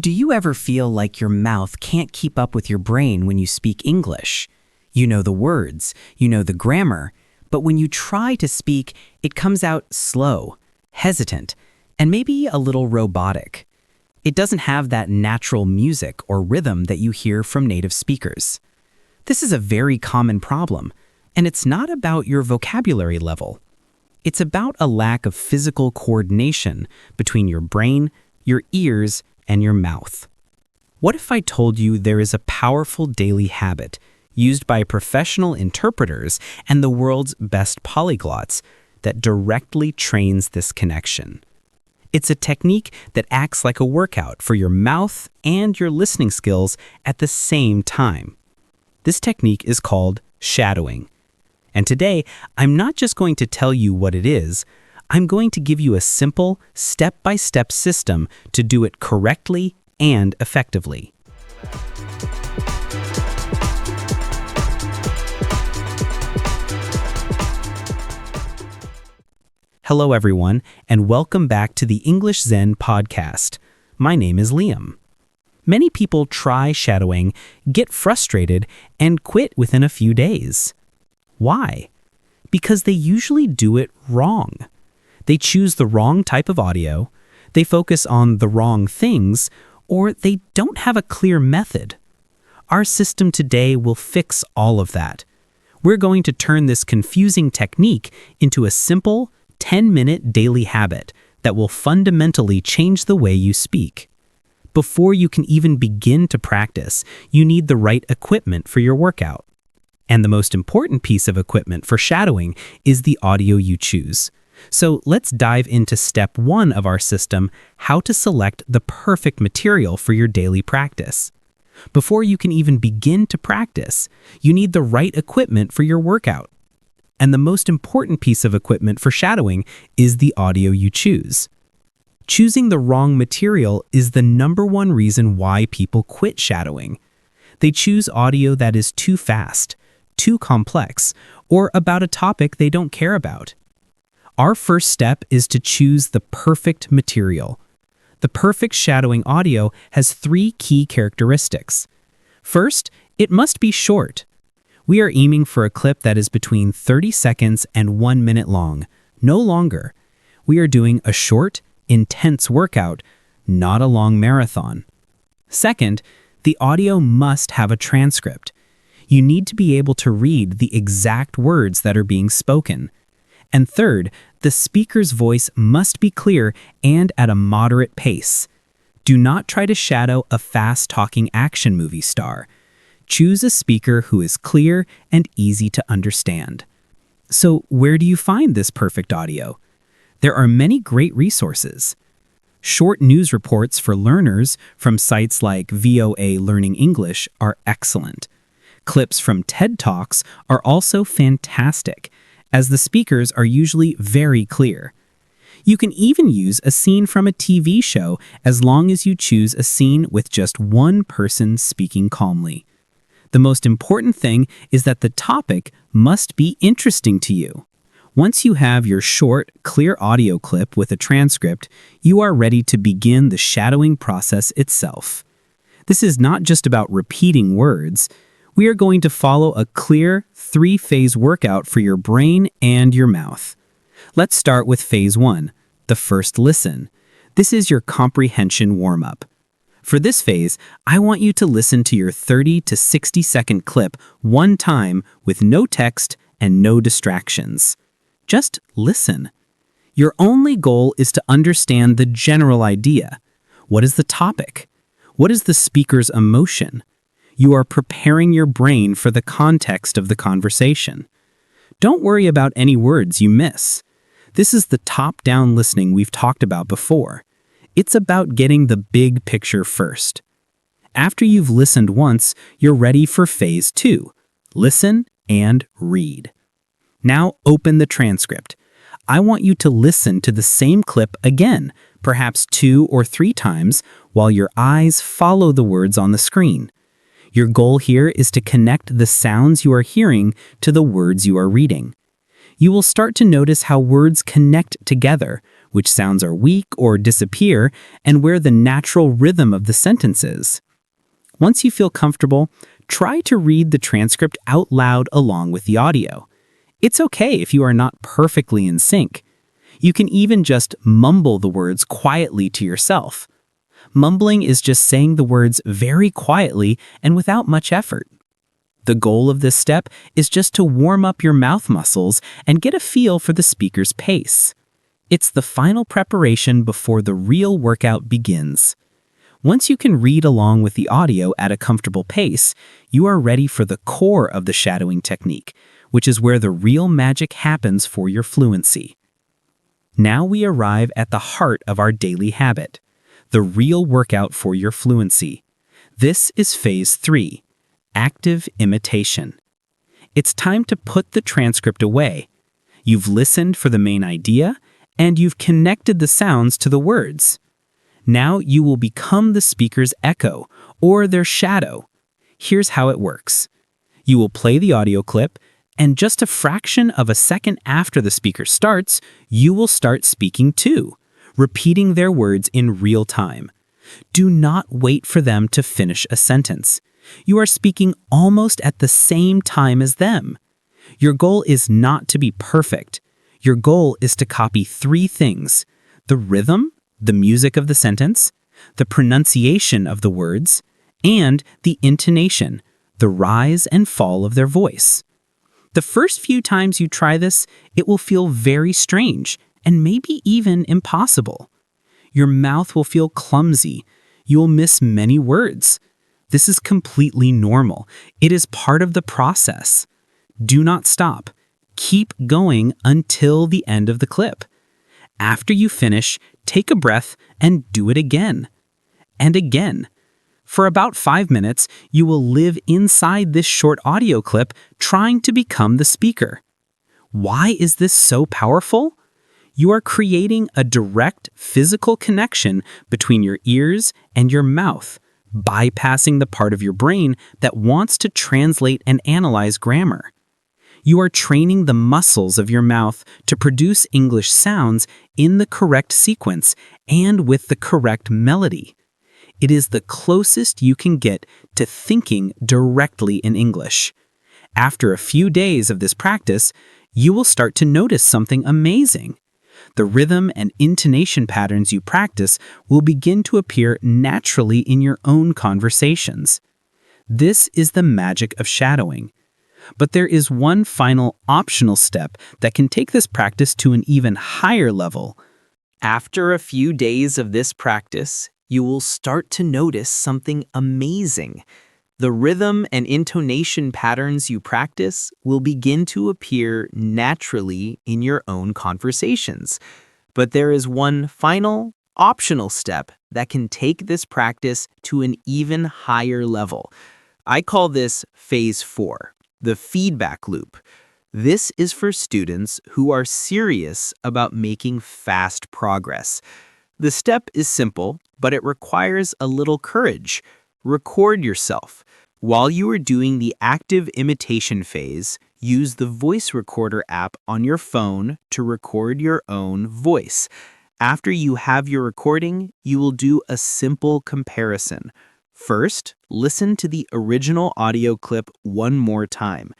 Do you ever feel like your mouth can't keep up with your brain when you speak English? You know the words, you know the grammar, but when you try to speak, it comes out slow, hesitant, and maybe a little robotic. It doesn't have that natural music or rhythm that you hear from native speakers. This is a very common problem, and it's not about your vocabulary level. It's about a lack of physical coordination between your brain, your ears, and your mouth. What if I told you there is a powerful daily habit used by professional interpreters and the world's best polyglots that directly trains this connection? It's a technique that acts like a workout for your mouth and your listening skills at the same time. This technique is called shadowing. And today, I'm not just going to tell you what it is, I'm going to give you a simple, step-by-step system to do it correctly and effectively. Hello everyone, and welcome back to the English Zen Podcast. My name is Liam. Many people try shadowing, get frustrated, and quit within a few days. Why? Because they usually do it wrong. They choose the wrong type of audio, they focus on the wrong things, or they don't have a clear method. Our system today will fix all of that. We're going to turn this confusing technique into a simple, 10-minute daily habit that will fundamentally change the way you speak. Before you can even begin to practice, you need the right equipment for your workout. And the most important piece of equipment for shadowing is the audio you choose. So let's dive into step 1 of our system, how to select the perfect material for your daily practice. Before you can even begin to practice, you need the right equipment for your workout. And the most important piece of equipment for shadowing is the audio you choose. Choosing the wrong material is the #1 reason why people quit shadowing. They choose audio that is too fast, too complex, or about a topic they don't care about. Our first step is to choose the perfect material. The perfect shadowing audio has 3 key characteristics. First, it must be short. We are aiming for a clip that is between 30 seconds and 1 minute long, no longer. We are doing a short, intense workout, not a long marathon. Second, the audio must have a transcript. You need to be able to read the exact words that are being spoken. And third, the speaker's voice must be clear and at a moderate pace. Do not try to shadow a fast-talking action movie star. Choose a speaker who is clear and easy to understand. So, where do you find this perfect audio? There are many great resources. Short news reports for learners from sites like VOA Learning English are excellent. Clips from TED Talks are also fantastic, as the speakers are usually very clear. You can even use a scene from a TV show as long as you choose a scene with just one person speaking calmly. The most important thing is that the topic must be interesting to you. Once you have your short, clear audio clip with a transcript, you are ready to begin the shadowing process itself. This is not just about repeating words. We are going to follow a clear 3-phase workout for your brain and your mouth. Let's start with phase 1, the first listen. This is your comprehension warm-up. For this phase, I want you to listen to your 30 to 60 second clip one time with no text and no distractions. Just listen. Your only goal is to understand the general idea. What is the topic? What is the speaker's emotion? You are preparing your brain for the context of the conversation. Don't worry about any words you miss. This is the top-down listening we've talked about before. It's about getting the big picture first. After you've listened once, you're ready for phase 2. Listen and read. Now open the transcript. I want you to listen to the same clip again, perhaps 2 or 3 times, while your eyes follow the words on the screen. Your goal here is to connect the sounds you are hearing to the words you are reading. You will start to notice how words connect together, which sounds are weak or disappear, and where the natural rhythm of the sentence is. Once you feel comfortable, try to read the transcript out loud along with the audio. It's okay if you are not perfectly in sync. You can even just mumble the words quietly to yourself. Mumbling is just saying the words very quietly and without much effort. The goal of this step is just to warm up your mouth muscles and get a feel for the speaker's pace. It's the final preparation before the real workout begins. Once you can read along with the audio at a comfortable pace, you are ready for the core of the shadowing technique, which is where the real magic happens for your fluency. Now we arrive at the heart of our daily habit, the real workout for your fluency. This is phase 3, active imitation. It's time to put the transcript away. You've listened for the main idea, and you've connected the sounds to the words. Now you will become the speaker's echo, or their shadow. Here's how it works. You will play the audio clip, and just a fraction of a second after the speaker starts, you will start speaking too, repeating their words in real time. Do not wait for them to finish a sentence. You are speaking almost at the same time as them. Your goal is not to be perfect. Your goal is to copy 3 things: the rhythm, the music of the sentence, the pronunciation of the words, and the intonation, the rise and fall of their voice. The first few times you try this, it will feel very strange and maybe even impossible. Your mouth will feel clumsy. You will miss many words. This is completely normal. It is part of the process. Do not stop. Keep going until the end of the clip. After you finish, take a breath and do it again. And again. For about 5 minutes, you will live inside this short audio clip trying to become the speaker. Why is this so powerful? You are creating a direct physical connection between your ears and your mouth, bypassing the part of your brain that wants to translate and analyze grammar. You are training the muscles of your mouth to produce English sounds in the correct sequence and with the correct melody. It is the closest you can get to thinking directly in English. After a few days of this practice, you will start to notice something amazing. The rhythm and intonation patterns you practice will begin to appear naturally in your own conversations. This is the magic of shadowing. But there is one final optional step that can take this practice to an even higher level. After a few days of this practice, you will start to notice something amazing. The rhythm and intonation patterns you practice will begin to appear naturally in your own conversations. But there is one final, optional step that can take this practice to an even higher level. I call this phase 4, the feedback loop. This is for students who are serious about making fast progress. The step is simple, but it requires a little courage. Record yourself. While you are doing the active imitation phase, use the voice recorder app on your phone to record your own voice. After you have your recording, you will do a simple comparison. First, listen to the original audio clip one more time.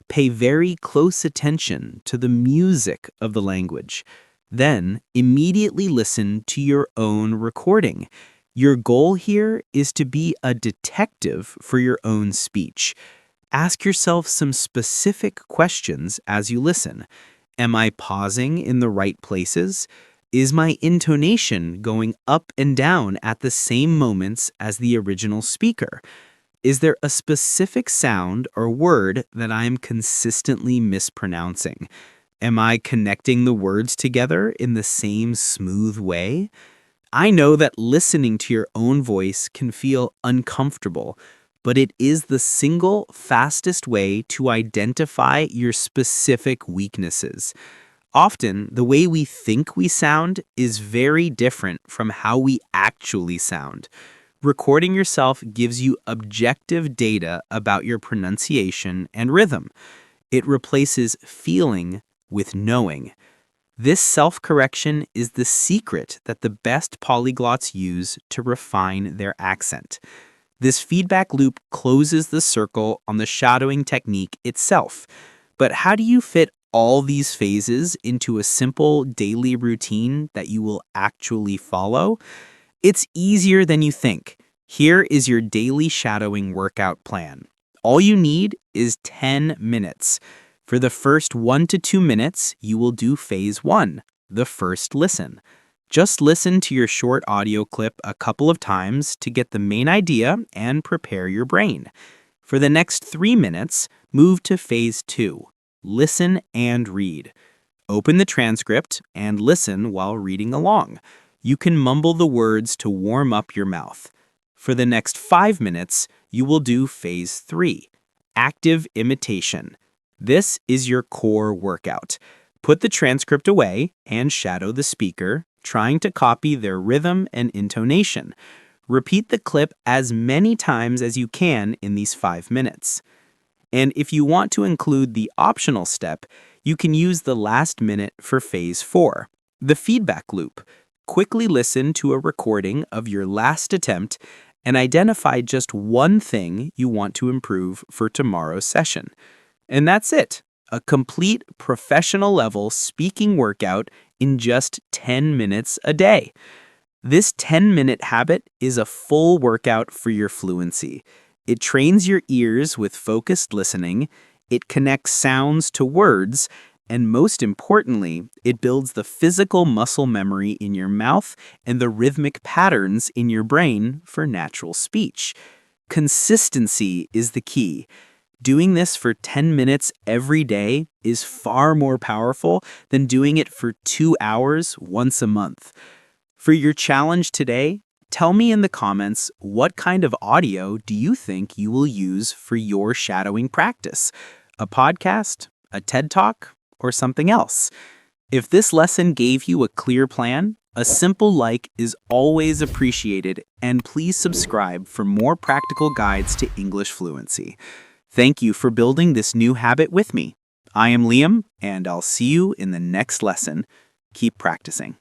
Pay very close attention to the music of the language. Then, immediately listen to your own recording. Your goal here is to be a detective for your own speech. Ask yourself some specific questions as you listen. Am I pausing in the right places? Is my intonation going up and down at the same moments as the original speaker? Is there a specific sound or word that I am consistently mispronouncing? Am I connecting the words together in the same smooth way? I know that listening to your own voice can feel uncomfortable, but it is the single fastest way to identify your specific weaknesses. Often, the way we think we sound is very different from how we actually sound. Recording yourself gives you objective data about your pronunciation and rhythm. It replaces feeling with knowing. This self-correction is the secret that the best polyglots use to refine their accent. This feedback loop closes the circle on the shadowing technique itself. But how do you fit all these phases into a simple daily routine that you will actually follow? It's easier than you think. Here is your daily shadowing workout plan. All you need is 10 minutes. For the first 1 to 2 minutes, you will do phase 1, the first listen. Just listen to your short audio clip a couple of times to get the main idea and prepare your brain. For the next 3 minutes, move to phase 2, listen and read. Open the transcript and listen while reading along. You can mumble the words to warm up your mouth. For the next 5 minutes, you will do phase 3, active imitation. This is your core workout. Put the transcript away and shadow the speaker, trying to copy their rhythm and intonation. Repeat the clip as many times as you can in these 5 minutes. And if you want to include the optional step, you can use the last minute for phase 4, the feedback loop. Quickly listen to a recording of your last attempt and identify just one thing you want to improve for tomorrow's session. And that's it, a complete professional-level speaking workout in just 10 minutes a day. This 10-minute habit is a full workout for your fluency. It trains your ears with focused listening, it connects sounds to words, and most importantly, it builds the physical muscle memory in your mouth and the rhythmic patterns in your brain for natural speech. Consistency is the key. Doing this for 10 minutes every day is far more powerful than doing it for 2 hours once a month. For your challenge today, tell me in the comments what kind of audio do you think you will use for your shadowing practice? A podcast, a TED Talk, or something else? If this lesson gave you a clear plan, a simple like is always appreciated, and please subscribe for more practical guides to English fluency. Thank you for building this new habit with me. I am Liam, and I'll see you in the next lesson. Keep practicing.